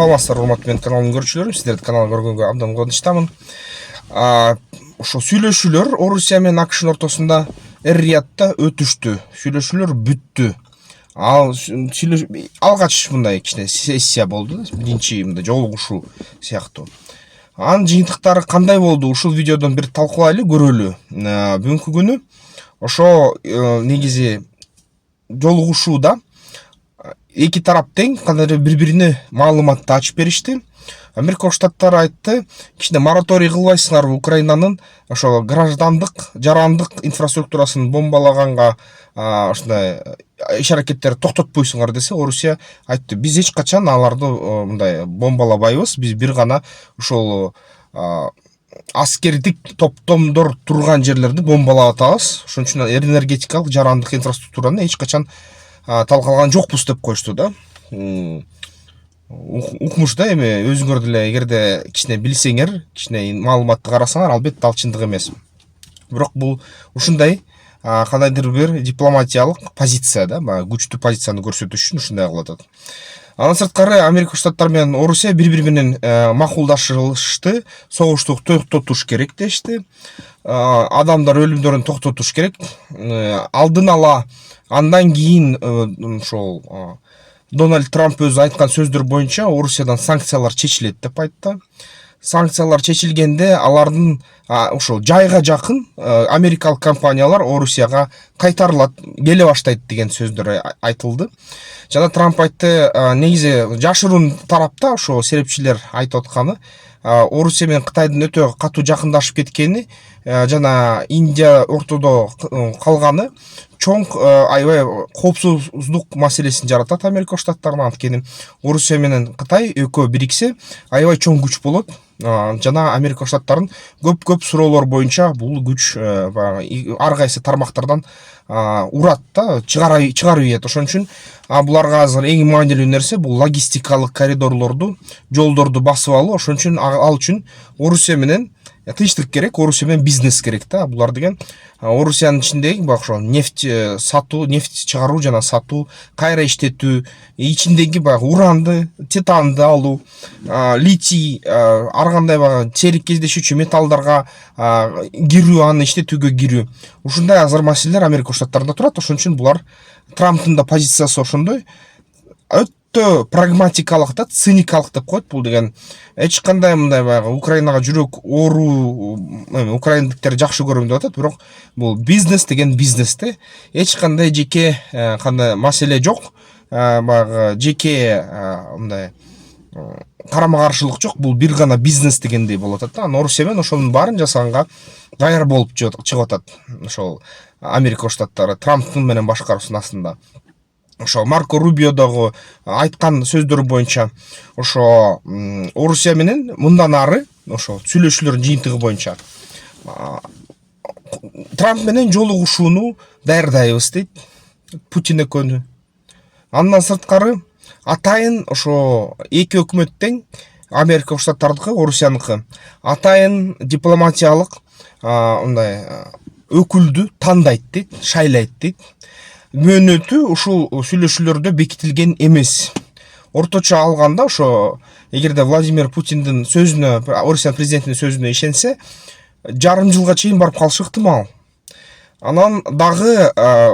саламатсыздар урматтуу менин каналымдын көрүүчүлөрү, сиздерди канал көргөнгө абдан кубанычтамын. Ошо сүйлөшүүлөр Орусия менен АКШнын ортосунда Эр-Риядта өтүштү. Сүйлөшүүлөр бүттү. Алгач мындай кичине сессия болду, биринчи мындай жолугушуу сыяктуу. Анын жыйынтыктары кандай болду? Ушул видеодон бир талкуулайлы, көрөлү. Бүгүнкү күнү ошо негизи жолугушууда эки тарап тең кандайдыр бири-бирине маалыматты ачып беришти. Америка Штаттары айтты, кичине мораторий кылбайсыңарбы Украинанын ошо граждандык, жарандык инфраструктурасын бомбалаганга ушундай иш-аракеттерди токтотпойсуңар десе, Орусия айтты, биз эч качан аларды мындай бомбалабайбыз, биз бир гана ушул аскердик топтомдор турган жерлерди бомбалап атабыз. Ошон үчүн энергетикалык, жарандык инфраструктураны эч качан талкалаган жокпуз деп коюшту да. Укмуш да, эми өзүңөр деле эгерде кичине билсеңер, кичине маалыматты карасаңар, албетте ал чындык эмес. Бирок бул ушундай кандайдыр бир дипломатиялык позиция да, күчтүү позицияны көрсөтүш үчүн ушундай кылып атат. Андан сырткары Америка Штаттары менен Орусия бири-бири менен макулдашышты, согушту токтотуш керек дешти. Адамдар өлүмдөрүн токтотуш керек. Алдын ала андан кийин ошол Дональд Трамп өзү айткан сөздөр боюнча Орусиядан санкциялар чечилет деп айтты. Санкциялар чечилгенде алардын ошол жайга жакын америкалык компаниялар Орусияга кайтарылат, келе баштайт деген сөздөр айтылды. Жана Трамп айтты, негизи жашыруун тарапта ошо серепчилер айтып атканы, Орусия менен Кытайдын өтө катуу жакындашып кеткени жана Индия ортодо калганы чоң аябай коопсуздук маселесин жаратат Америка Штаттарына. Анткени Орусия менен Кытай экөө бириксе аябай чоң күч болот. Жана Америка Штаттарын көп суроолор боюнча бул күч ар кайсы тармактардан урат да, чыгарып ийет. Ошон үчүн буларга азыр эң маанилүү нерсе бул логистикалык коридорлорду, жолдорду басып алуу. Ошон үчүн ал үчүн Орусия менен тынчтык керек, Орусия менен бизнес керек да. Булар деген Орусиянын ичиндеги ошо нефть сатуу, нефть чыгаруу жана сатуу, кайра иштетүү, ичиндеги уранды, титанды алуу, литий, ар кандай терик кездешүүчү металлдарга кирүү, аны иштетүүгө кирүү. Ушундай азыр маселелер Америка Штаттарында турат. Ошон үчүн булар Трамптын да позициясы ошондой. Өтө прагматикалык да, циникалык деп коет. Бул деген эч кандай мындай Украинага жүрөк оору, украиндиктер жакшы көрөм деп атат, бирок бул бизнес деген бизнесте эч кандай жеке кандай маселе жок. Жеке мындай карама-каршылык жок. Бул бир гана бизнес дегендей болуп атат да. Орусия менен ошонун баарын жасаганга даяр болуп чыгып атат. Ошол Америка Штаттары Трамптын менен башкаруусунун астында. Ошо Марко Рубио дагы айткан сөздөр боюнча ошо Орусия менен мындан ары ошо сүйлөшүүлөрдүн жыйынтыгы боюнча Трамп менен жолугушууну даярдайбыз дейт Путин экөөнү. Андан сырткары атайын ошо эки өкмөт тең, Америка Штаттардыкы, Орусияныкы атайын дипломатиялык мындай өкүлдү тандайт дейт, шайлайт дейт. Мөөнөтү ушул сүйлөшүүлөрдө бекитилген эмес. Орточо алганда ошо эгерде Владимир Путиндин сөзүнө, Орусия президентинин сөзүнө ишенсе, жарым жылга чейин барып калышы ыктымал. Анан дагы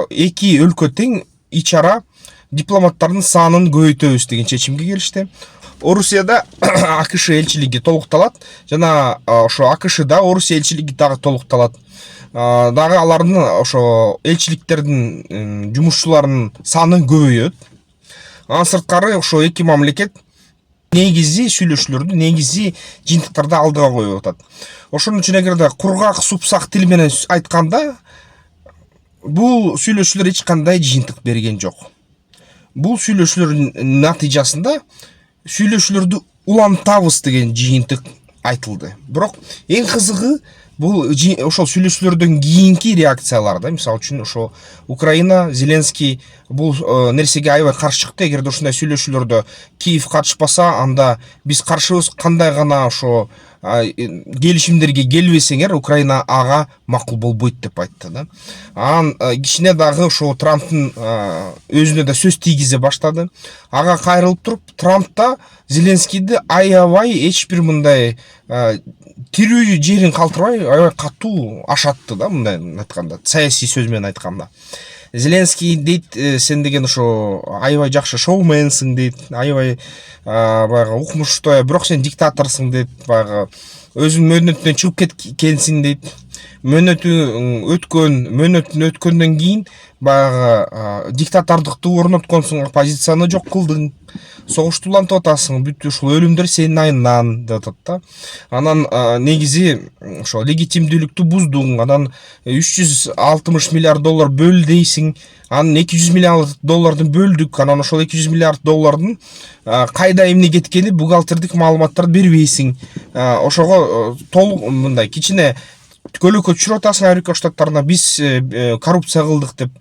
эки өлкө тең ич ара дипломаттардын санын көбөйтөбүз деген чечимге келишти. Орусияда АКШ элчилиги толукталат, жана ошо АКШда Орусия элчилиги дагы толукталат. Дагы алардын ошо элчиликтердин жумушчуларынын саны көбөйөт. Андан сырткары ошо эки мамлекет негизи сүйлөшүүлөрдү, негизи жыйынтыктарды алдыга коюп атат. Ошон үчүн эгерде кургак супсак тил менен айтканда, бул сүйлөшүүлөр эч кандай жыйынтык берген жок. Бул сүйлөшүүлөрдүн натыйжасында сүйлөшүүлөрдү улантабыз деген жыйынтык айтылды. Бирок эң кызыгы бул ошол сүйлөшүүлөрдөн кийинки реакциялар да. Мисалы үчүн ошо Украина, Зеленский бул нерсеге аябай каршы чыкты. Эгерде ушундай сүйлөшүүлөрдө Киев катышпаса, анда биз каршыбыз, кандай гана ошо келишимдерге келбесеңер Украина ага макул болбойт деп айтты да. Анан кичине дагы ошо Трамптын өзүнө да сөз тийгизе баштады. Ага кайрылып туруп Трамп да Зеленскийди аябай эч бир мындай тирүү жерин калтырбай аябай катуу ашатты да, мындай айтканда, саясий сөз менен айтканда. Зеленский дейт, сен деген ошо аябай жакшы шоуменсиң дейт, аябай баягы укмуштуу, бирок сен диктаторсуң дейт, баягы өзүнүн мөөнөтүнөн чыгып кеткенсиң дейт. Мөөнөтүн өткөндөн кийин баягы диктатордукту орнотконсуң, оппозицияны жок кылдың, согушту улантып атасың, бүт ушул өлүмдөр сенин айынан деп атат да. Анан негизи ошо легитимдүүлүктү буздуң, анан 360 миллиард доллар бөл дейсиң, анан 200 миллиард доллардын бөлдүк, анан ошол 200 миллиард доллардын кайда эмне кеткени бухгалтердик маалыматтарды бербейсиң. Ошого толук мындай кичине көлөкө түшүрүп атасың Америка Штаттарына, биз коррупция кылдык деп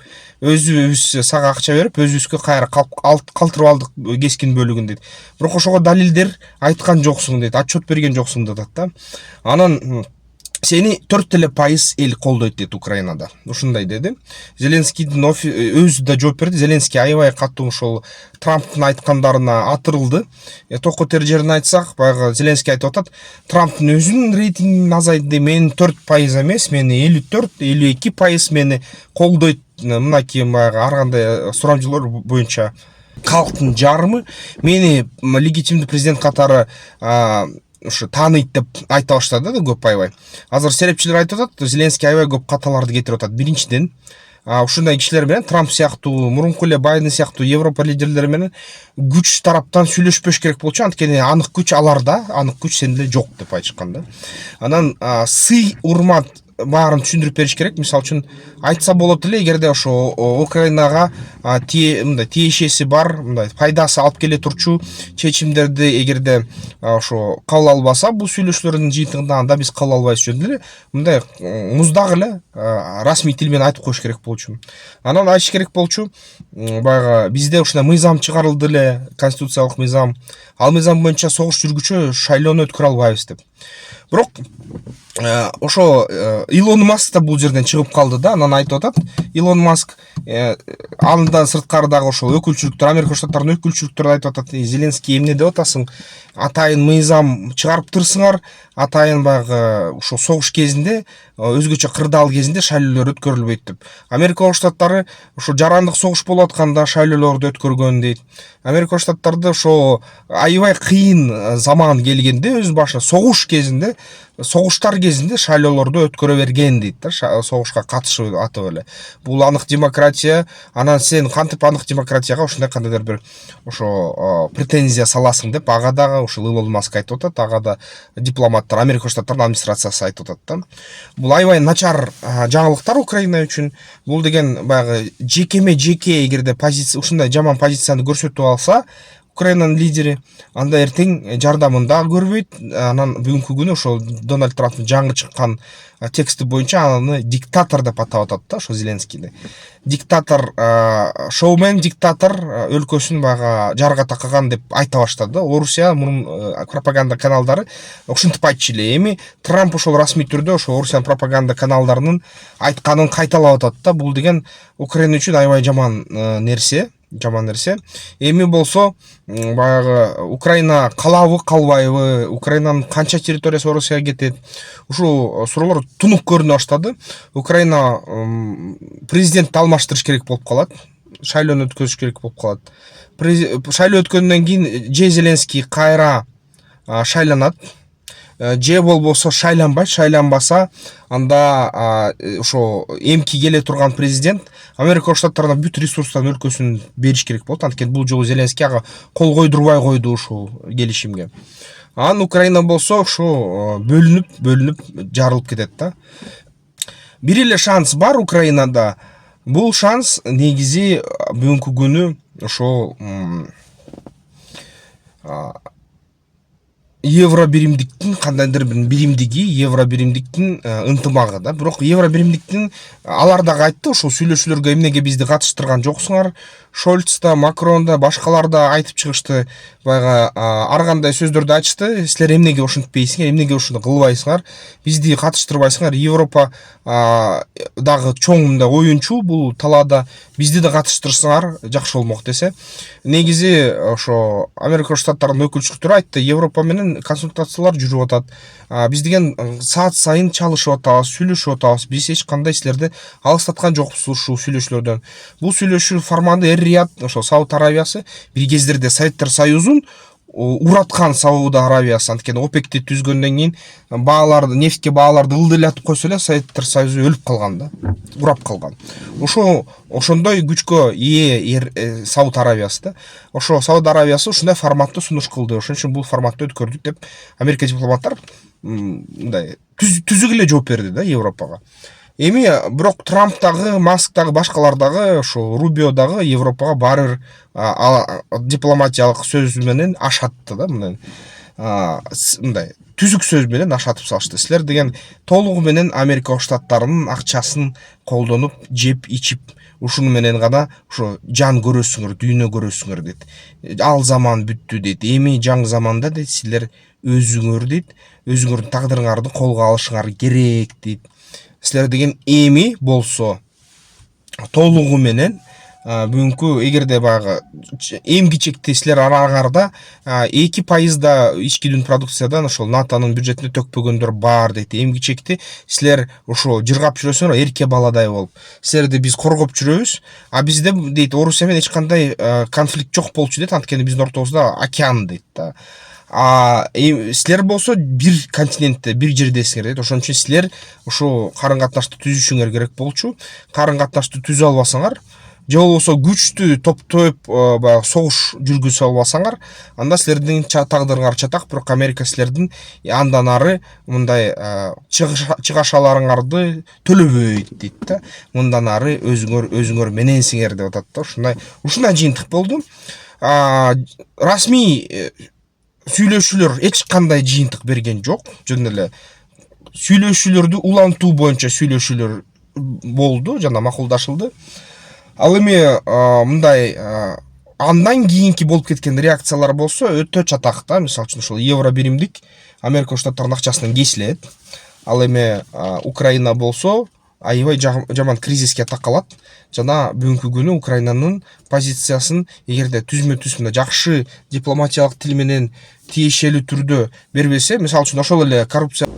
өзүбүз сага акча берип, өзүбүзгө кайра калтырып алдык кескин бөлүгүн дейт. Бирок ошого далилдер айткан жоксуң дейт, отчет берген жоксуң деп атат да. Анан сени 4% эл колдойт дейт Украинада. Ушундай деди. Зеленскийдин өзү да жооп берди. Зеленский аябай катуу ошол Трамптын айткандарына атырылды. Токко тер жерин айтсак, баягы Зеленский айтып атат, Трамптын өзүнүн рейтинги азайды, менин 4% эмес, мени 54-52% мени колдойт. Мынакей баягы ар кандай сурамжылар боюнча калктын жарымы мени легитимдүү президент катары ушу тааныйт деп айта баштады да көп аябай. Азыр серепчилер айтып атат, Зеленский аябай көп каталарды кетирип атат. Биринчиден, ушундай кишилер менен Трамп сыяктуу, мурунку эле Байден сыяктуу Европа лидерлери менен күч тараптан сүйлөшпөш керек болчу, анткени анык күч аларда, анык күч сенде жок деп айтышкан да. Анан сый, урмат баарын түшүндүрүп бериш керек. Мисалы үчүн айтса болот эле, эгерде ошо Украинага мындай тиешеси бар, мындай пайдасы алып келе турчу чечимдерди эгерде ошо кабыл албаса, бул сүйлөшүүлөрдүн жыйынтыгында, анда биз кабыл албайбыз жөнүндө эле мындай муздак эле расмий тил менен айтып коюш керек болчу. Анан айтыш керек болчу, баягы бизде ушундай мыйзам чыгарылды эле, конституциялык мыйзам. Ал мыйзам боюнча согуш жүргүчү шайлоону өткөрө албайбыз деп. Бирок ошо Илон Маск да бул жерден чыгып калды да. Анан айтып атат, Илон Маск андан сырткары дагы ошол өкүлчүлүктөр, Америка Штаттарынын өкүлчүлүктөрү айтып атат, Зеленский эмне деп атасың, атайын мыйзам чыгарыптырсыңар, атайын баягы ушул согуш кезинде, өзгөчө кырдаал кезинде шайлоолор өткөрүлбөйт деп. Америка Штаттары ошо жарандык согуш болуп атканда шайлоолорду өткөргөн дейт. Америка Штаттарда ошо аябай кыйын заман келгенде, өз башына согуш кезинде, согуштар кезинде шайлоолорду өткөрө берген дейт да, согушка катышып атып эле. Бул анык демократия. Анан сен кантип анык демократияга ушундай кандайдыр бир ошо претензия саласың деп ага дагы ошол Илон Маск айтып атат, ага да дипломаттар, Америка Штаттарынын администрациясы айтып атат да. Бул аябай начар жаңылыктар Украина үчүн. Бул деген баягы жеке эгерде позиция, ушундай жаман позицияны көрсөтүп алса Украинанын лидери, анда эртең жардамын дагы көрбөйт. Анан бүгүнкү күнү ошол Дональд Трамптын жаңы чыккан тексти боюнча аны диктатор деп атап атат да, ошо Зеленскийди. Диктатор, шоумен диктатор өлкөсүн баягы жарга такаган деп айта баштады. Орусия мурун пропаганда каналдары ушинтип айтчу эле. Эми Трамп ошол расмий түрдө ошо Орусиянын пропаганда каналдарынын айтканын кайталап атат да. Бул деген Украина үчүн аябай жаман нерсе. Эми болсо баягы Украина калабы калбайбы, Украинанын канча территориясы Орусияга кетет, ушул суроолор тунук көрүнө баштады. Украина президентти алмаштырыш керек болуп калат, шайлоону өткөзүш керек болуп калат. Шайлоо өткөндөн кийин же Зеленский кайра шайланат, же болбосо шайланбаса, анда ошо эмки келе турган президент Америка Штаттарына бүт ресурстарын өлкөсүн бериш керек болот. Анткени бул жолу Зеленский ага кол койдурбай койду ушул келишимге. Анан Украина болсо ошо бөлүнүп жарылып кетет да. Бир эле шанс бар Украинада. Бул шанс негизи бүгүнкү күнү ошо евро биримдиктин кандайдыр бир биримдиги, евро биримдиктин ынтымагы да. Бирок евро биримдиктин алар дагы айтты, ошол сүйлөшүүлөргө эмнеге бизди катыштырган жоксуңар, Шольц да, Макрон да, башкалар да айтып чыгышты. Баягы ар кандай сөздөрдү айтышты. Силер эмнеге ушинтпейсиңер, эмнеге ушуну кылбайсыңар? Бизди катыштырбайсыңар. Европа дагы чоң мындай оюнчу бул талаада, бизди да катыштырсаңар жакшы болмок десе. Негизи ошо Америка Штаттарынын өкүлчүлүктөрү айтты, Европа менен консультациялар жүрүп атат. Биз деген саат сайын чалышып атабыз, сүйлөшүп атабыз. Биз эч кандай силерди алыстаткан жокпуз ушул сүйлөшүүлөрдөн. Бул сүйлөшүү форматы Эр-Рияд, ошо Сауд Аравиясы бир кездерде Советтер Союзун ураткан Сауд Аравиясы. Анткени ОПЕКти түзгөндөн кийин бааларды, нефтке бааларды ылдыйлатып койсо эле Советтер Союзу өлүп калган да, урап калган. Ошондой күчкө ээ Сауд Аравиясы да. Ошо Сауд Аравиясы ушундай форматты сунуш кылды. Ошон үчүн бул форматты өткөрдүк деп Америка дипломаттар мындай түзүк эле жооп берди да Европага. Эми бирок Трамп дагы, Маск дагы, башкалар дагы, ошо Рубио дагы Европага баары дипломатиялык сөз менен ашатты да, мындай түзүк сөз менен ашатып салышты. Силер деген толугу менен Америка Штаттарынын акчасын колдонуп, жеп, ичип, ушуну менен гана ошо жан көрөсүңөр, дүйнө көрөсүңөр дейт. Ал заман бүттү дейт. Эми жаңы заманда дейт, силер өзүңөр дейт, өзүңөрдүн тагдырыңарды колго алышыңар керек дейт. Силер деген эми болсо толугу менен бүгүнкү эгерде баягы эмгичекти силер араңарда 2% да ички дүн продукциядан ошол НАТОнун бюджетине төкпөгөндөр бар дейт. Эмгичекти силер ошо жыргап жүрөсүңөр эрке баладай болуп. Силерди биз коргоп жүрөбүз, бизде дейт Орусия менен эч кандай конфликт жок болчу дейт, анткени биздин ортобузда океан дейт да. Силер болсо бир континентте, бир жердесиңер дейт. Ошон үчүн силер ошо карын катнашты түзүшүңөр керек болчу. Карын катнашты түзө албасаңар, же болбосо күчтүү топтоп баягы согуш жүргүзө албасаңар, анда силердин тагдырыңар чатак. Бирок Америка силердин андан ары мындай чыгашаларыңарды төлөбөйт дейт да. Мындан ары өзүңөр мененсиңер деп атат да. Ушундай жыйынтык болду. Расмий сүйлөшүүлөр эч кандай жыйынтык берген жок. Жөн эле сүйлөшүүлөрдү улантуу боюнча сүйлөшүүлөр болду жана макулдашылды. Ал эми мындай андан кийинки болуп кеткен реакциялар болсо өтө чатак да. Мисалы үчүн ошол евро биримдик Америка Штаттарынын акчасынан кесилет. Ал эми Украина болсо аябай жаман кризиске такалат. Жана бүгүнкү күнү Украинанын позициясын эгерде түзмө-түз мына жакшы дипломатиялык тил менен тиешелүү түрдө бербесе, мисалы үчүн ошол эле коррупция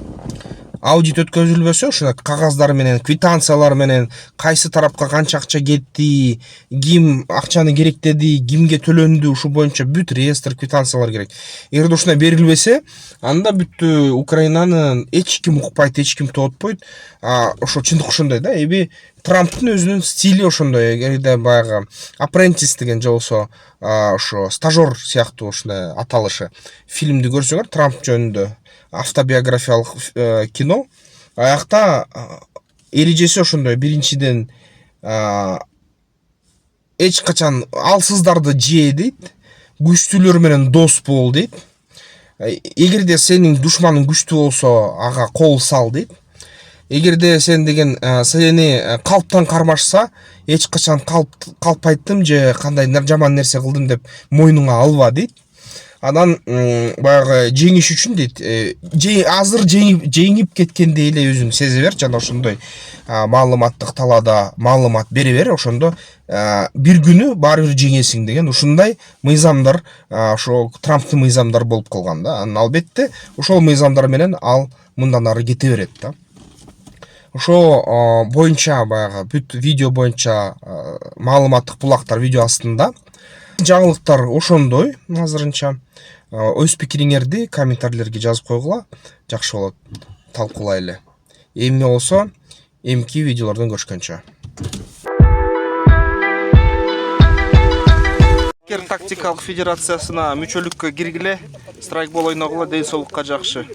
аудит өткөзүлбөсө, ушуна кагаздар менен, квитанциялар менен кайсы тарапка канча акча кетти, ким акчаны керектеди, кимге төлөндү, ушу боюнча бүт реестр, квитанциялар керек. Эгерде ушундай берилбесе, анда бүттү Украинаны эч ким укпайт, эч ким тоотпойт. Ошо чындык ошондой да. Эми Трамптын өзүнүн стили ошондой. Эгерде баягы Apprentice деген же болсо ошо стажер сыяктуу ушундай аталышы фильмди көрсөңөр, Трамп жөнүндө автобиографиялык кино, аякта эрежеси ошондой. Биринчиден эч качан алсыздарды жээ дейт, күчтүүлөр менен дос бол дейт. Эгерде сенин душманың күчтүү болсо, ага кол сал дейт. Эгерде сен деген сени калптан кармашса, эч качан калпайттым же кандай жаман нерсе кылдым деп мойнуңа алба дейт. Анан баягы жеңиш үчүн дейт, азыр жеңип кеткендей эле өзүң сезе бер, жана ошондой маалыматтык талаада маалымат бере бер, ошондо бир күнү баары бир жеңесиң деген ушундай мыйзамдар, ошо Трамптын мыйзамдары болуп калган да. Анан албетте ошол мыйзамдар менен ал мындан ары кете берет да. Ошо боюнча баягы бүт видео боюнча маалыматтык булактар видео астында. Жаңылыктар ошондой азырынча. Өз пикириңерди комментарийлерге жазып койгула, жакшы болот. Талкуулайлы. Эми болсо эмки видеолордон көрүшкөнчө. Тактикалык федерациясына мүчөлүккө киргиле, страйкбол ойногула, ден соолукка жакшы.